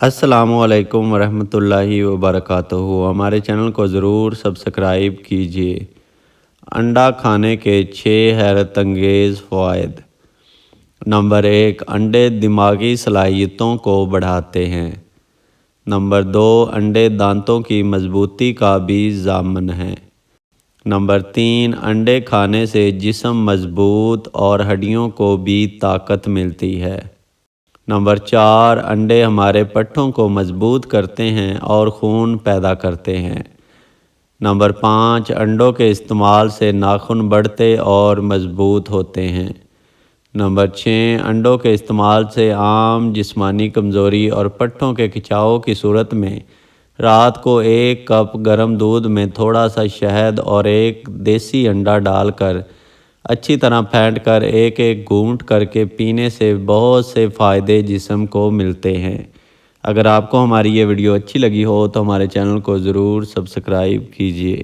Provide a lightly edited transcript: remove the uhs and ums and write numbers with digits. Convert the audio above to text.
السلام علیکم ورحمۃ اللہ وبرکاتہ۔ ہمارے چینل کو ضرور سبسکرائب کیجیے۔ انڈا کھانے کے 6 حیرت انگیز فوائد۔ نمبر 1، انڈے دماغی صلاحیتوں کو بڑھاتے ہیں۔ نمبر 2، انڈے دانتوں کی مضبوطی کا بھی ضامن ہے۔ نمبر 3، انڈے کھانے سے جسم مضبوط اور ہڈیوں کو بھی طاقت ملتی ہے۔ نمبر 4، انڈے ہمارے پٹھوں کو مضبوط کرتے ہیں اور خون پیدا کرتے ہیں۔ نمبر 5، انڈوں کے استعمال سے ناخن بڑھتے اور مضبوط ہوتے ہیں۔ نمبر 6، انڈوں کے استعمال سے عام جسمانی کمزوری اور پٹھوں کے کھچاؤ کی صورت میں رات کو 1 کپ گرم دودھ میں تھوڑا سا شہد اور 1 دیسی انڈا ڈال کر اچھی طرح پھینٹ کر ایک گھونٹ کر کے پینے سے بہت سے فائدے جسم کو ملتے ہیں۔ اگر آپ کو ہماری یہ ویڈیو اچھی لگی ہو تو ہمارے چینل کو ضرور سبسکرائب کیجیے۔